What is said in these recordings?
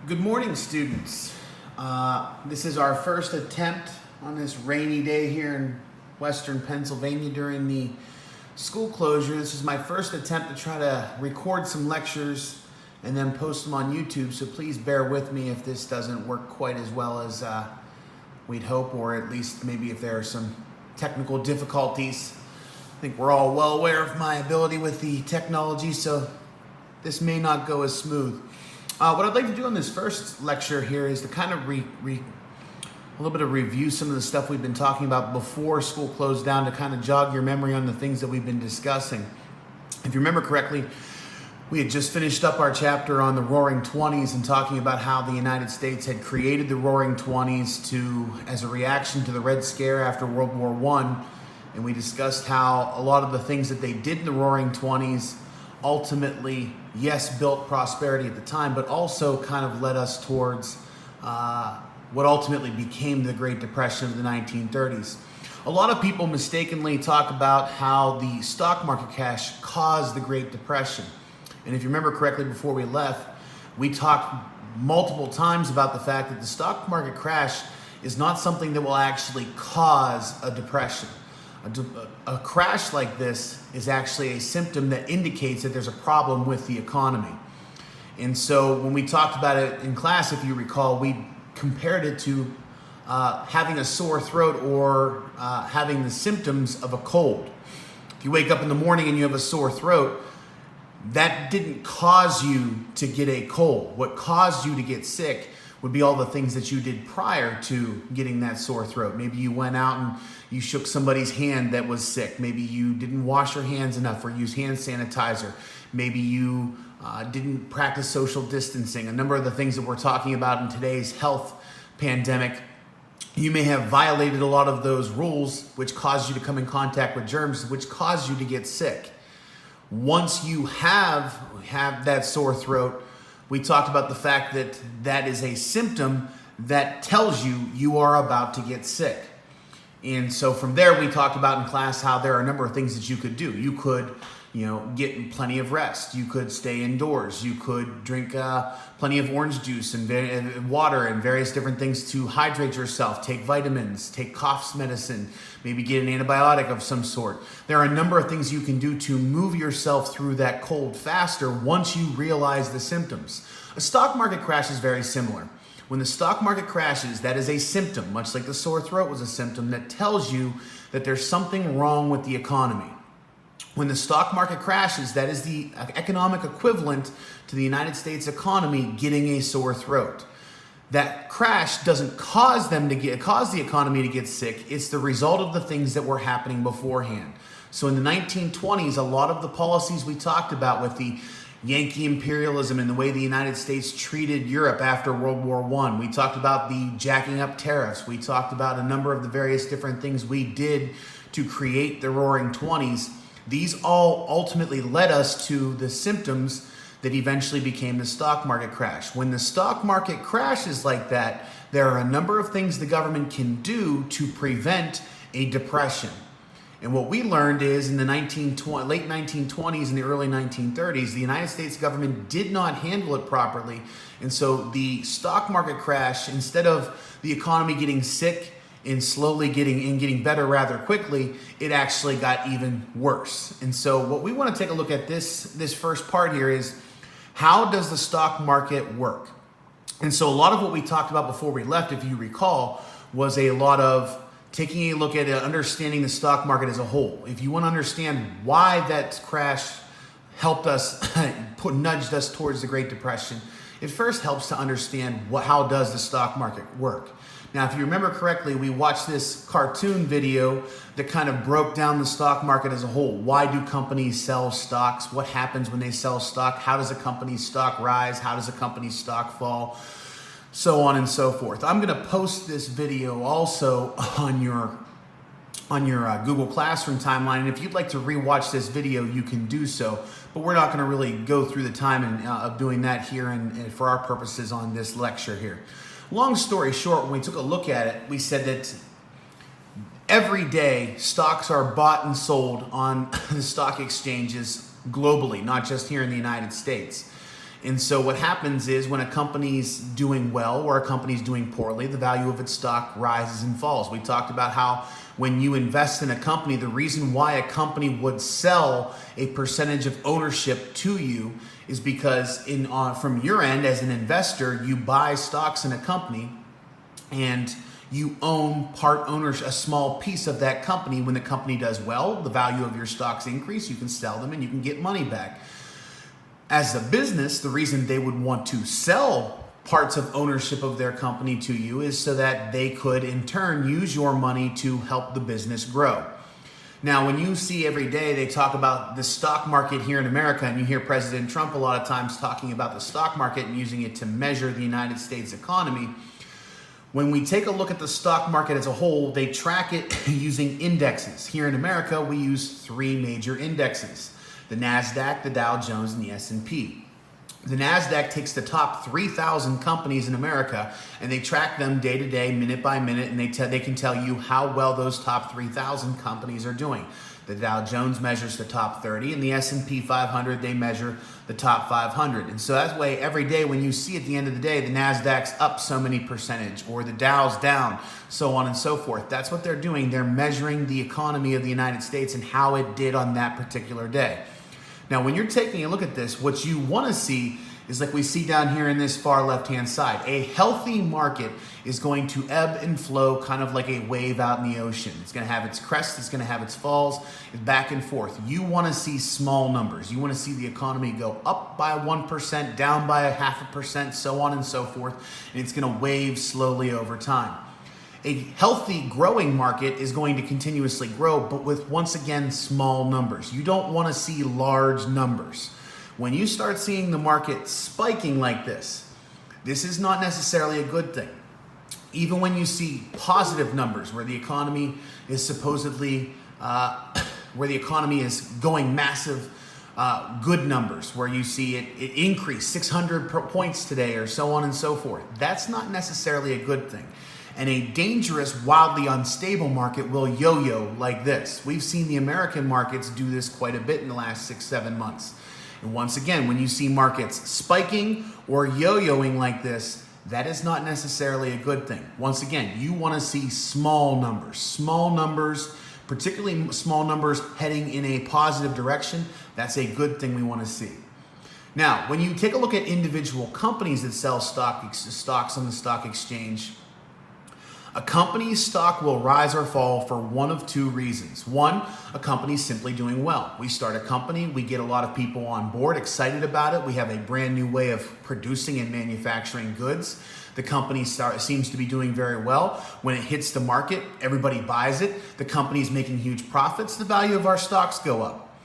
Good morning, students. This is our first attempt on this rainy day here in Western Pennsylvania during the school closure. This is my first attempt to try to record some lectures and then post them on YouTube, so please bear with me if this doesn't work quite as well as we'd hope, or at least maybe if there are some technical difficulties. I think we're all well aware of my ability with the technology, so this may not go as smooth. What I'd like to do in this first lecture here is to kind of a little bit of review some of the stuff we've been talking about before school closed down, to kind of jog your memory on the things that we've been discussing. If you remember correctly, we had just finished up our chapter on the Roaring Twenties and talking about how the United States had created the Roaring Twenties as a reaction to the Red Scare after World War I. And we discussed how a lot of the things that they did in the Roaring Twenties ultimately, yes, built prosperity at the time, but also kind of led us towards what ultimately became the Great Depression of the 1930s. A lot of people mistakenly talk about how the stock market crash caused the Great Depression. And if you remember correctly, before we left, we talked multiple times about the fact that the stock market crash is not something that will actually cause a depression. A crash like this is actually a symptom that indicates that there's a problem with the economy. And so when we talked about it in class, if you recall, we compared it to having a sore throat or having the symptoms of a cold. If you wake up in the morning and you have a sore throat, that didn't cause you to get a cold. What caused you to get sick would be all the things that you did prior to getting that sore throat. Maybe you went out and you shook somebody's hand that was sick. Maybe you didn't wash your hands enough or use hand sanitizer. Maybe you didn't practice social distancing. A number of the things that we're talking about in today's health pandemic, you may have violated a lot of those rules, which caused you to come in contact with germs, which caused you to get sick. Once you have that sore throat, we talked about the fact that that is a symptom that tells you are about to get sick. And so from there, we talked about in class how there are a number of things that you could do. You could, get plenty of rest. You could stay indoors. You could drink plenty of orange juice and water and various different things to hydrate yourself. Take vitamins, take cough medicine, maybe get an antibiotic of some sort. There are a number of things you can do to move yourself through that cold faster once you realize the symptoms. A stock market crash is very similar. When the stock market crashes, that is a symptom, much like the sore throat was a symptom, that tells you that there's something wrong with the economy. When the stock market crashes, that is the economic equivalent to the United States economy getting a sore throat. That crash doesn't cause the economy to get sick. It's the result of the things that were happening beforehand. So in the 1920s, a lot of the policies we talked about with the Yankee imperialism and the way the United States treated Europe after World War I. We talked about the jacking up tariffs. We talked about a number of the various different things we did to create the Roaring Twenties. These all ultimately led us to the symptoms that eventually became the stock market crash. When the stock market crashes like that, there are a number of things the government can do to prevent a depression. And what we learned is in the late 1920s and the early 1930s, the United States government did not handle it properly. And so the stock market crash, instead of the economy getting sick and slowly getting better rather quickly, it actually got even worse. And so what we want to take a look at this first part here is, how does the stock market work? And so a lot of what we talked about before we left, if you recall, was a lot of taking a look at understanding the stock market as a whole. If you want to understand why that crash helped us, nudged us towards the Great Depression, it first helps to understand how does the stock market work. Now, if you remember correctly, we watched this cartoon video that kind of broke down the stock market as a whole. Why do companies sell stocks? What happens when they sell stock? How does a company's stock rise? How does a company's stock fall? So on and so forth. I'm going to post this video also on your Google Classroom timeline, and if you'd like to rewatch this video, you can do so. But we're not going to really go through the time of doing that here and for our purposes on this lecture here. Long story short, when we took a look at it, we said that every day stocks are bought and sold on the stock exchanges globally, not just here in the United States. And so what happens is when a company's doing well or a company's doing poorly, the value of its stock rises and falls. We talked about how when you invest in a company, the reason why a company would sell a percentage of ownership to you is because from your end as an investor, you buy stocks in a company and you own part ownership, a small piece of that company. When the company does well, the value of your stocks increase, you can sell them and you can get money back. As a business, the reason they would want to sell parts of ownership of their company to you is so that they could in turn use your money to help the business grow. Now, when you see every day they talk about the stock market here in America, and you hear President Trump a lot of times talking about the stock market and using it to measure the United States economy, when we take a look at the stock market as a whole, they track it using indexes. Here in America, we use 3 major indexes: the NASDAQ, the Dow Jones, and the S&P. The NASDAQ takes the top 3,000 companies in America and they track them day to day, minute by minute, and they can tell you how well those top 3,000 companies are doing. The Dow Jones measures the top 30, and the S&P 500, they measure the top 500. And so that way, every day when you see at the end of the day, the NASDAQ's up so many percentage, or the Dow's down, so on and so forth. That's what they're doing. They're measuring the economy of the United States and how it did on that particular day. Now, when you're taking a look at this, what you want to see is like we see down here in this far left-hand side. A healthy market is going to ebb and flow kind of like a wave out in the ocean. It's going to have its crests, it's going to have its falls, back and forth. You want to see small numbers. You want to see the economy go up by 1%, down by 0.5%, so on and so forth, and it's going to wave slowly over time. A healthy growing market is going to continuously grow, but with, once again, small numbers. You don't want to see large numbers. When you start seeing the market spiking like this is not necessarily a good thing. Even when you see positive numbers where the economy is supposedly, where the economy is going massive, good numbers, where you see it increase 600 points today or so on and so forth, that's not necessarily a good thing. And a dangerous, wildly unstable market will yo-yo like this. We've seen the American markets do this quite a bit in the last 6-7 months. And once again, when you see markets spiking or yo-yoing like this, that is not necessarily a good thing. Once again, you want to see small numbers, particularly small numbers heading in a positive direction. That's a good thing we want to see. Now, when you take a look at individual companies that sell stocks on the stock exchange, a company's stock will rise or fall for one of 2 reasons. One, a company's simply doing well. We start a company, we get a lot of people on board, excited about it. We have a brand new way of producing and manufacturing goods. The company seems to be doing very well. When it hits the market, everybody buys it. The company's making huge profits. The value of our stocks go up.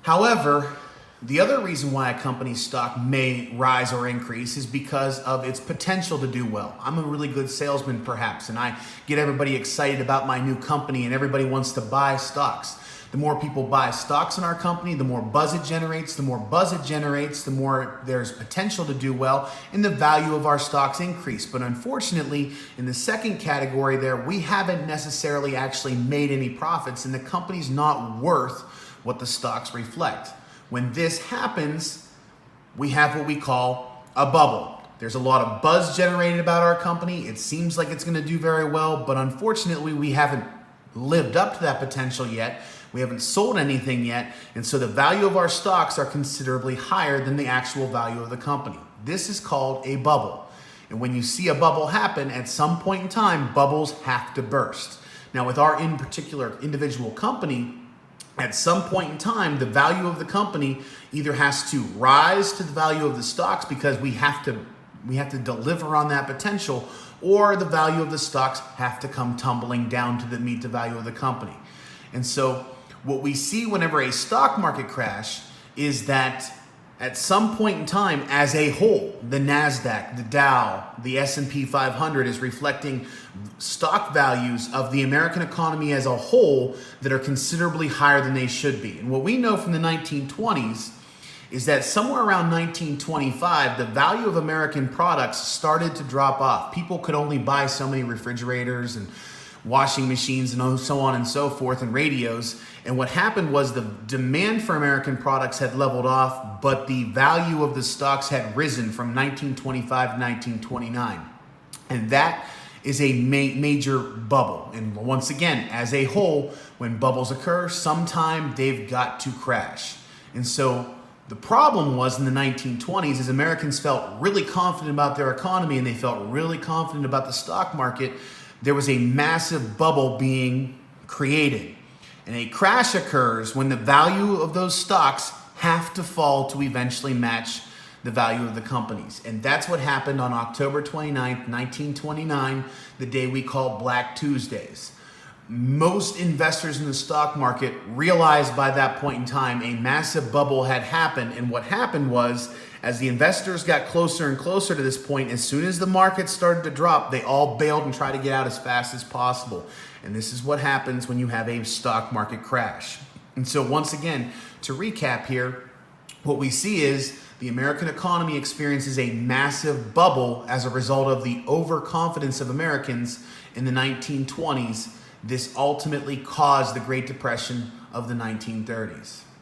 However, the other reason why a company's stock may rise or increase is because of its potential to do well. I'm a really good salesman, perhaps, and I get everybody excited about my new company and everybody wants to buy stocks. The more people buy stocks in our company, the more buzz it generates. The more buzz it generates, the more there's potential to do well, and the value of our stocks increase. But unfortunately, in the second category there, we haven't necessarily actually made any profits, and the company's not worth what the stocks reflect. When this happens, we have what we call a bubble. There's a lot of buzz generated about our company. It seems like it's going to do very well, but unfortunately, we haven't lived up to that potential yet. We haven't sold anything yet, and so the value of our stocks are considerably higher than the actual value of the company. This is called a bubble. And when you see a bubble happen, at some point in time, bubbles have to burst. Now, with our in particular individual company, at some point in time, the value of the company either has to rise to the value of the stocks because we have to deliver on that potential, or the value of the stocks have to come tumbling down to meet the value of the company. And so what we see whenever a stock market crash is that at some point in time, as a whole, the NASDAQ, the Dow, the S&P 500 is reflecting stock values of the American economy as a whole that are considerably higher than they should be. And what we know from the 1920s is that somewhere around 1925, the value of American products started to drop off. People could only buy so many refrigerators and washing machines and so on and so forth, and radios. And what happened was the demand for American products had leveled off, but the value of the stocks had risen from 1925 to 1929. And that is a major bubble. And once again, as a whole, when bubbles occur, sometime they've got to crash. And so the problem was in the 1920s is Americans felt really confident about their economy and they felt really confident about the stock market. There was a massive bubble being created. And a crash occurs when the value of those stocks have to fall to eventually match the value of the companies. And that's what happened on October 29th, 1929, the day we call Black Tuesdays. Most investors in the stock market realized by that point in time a massive bubble had happened. And what happened was, as the investors got closer and closer to this point, as soon as the market started to drop, they all bailed and tried to get out as fast as possible. And this is what happens when you have a stock market crash. And so once again, to recap here, what we see is the American economy experiences a massive bubble as a result of the overconfidence of Americans in the 1920s. This ultimately caused the Great Depression of the 1930s.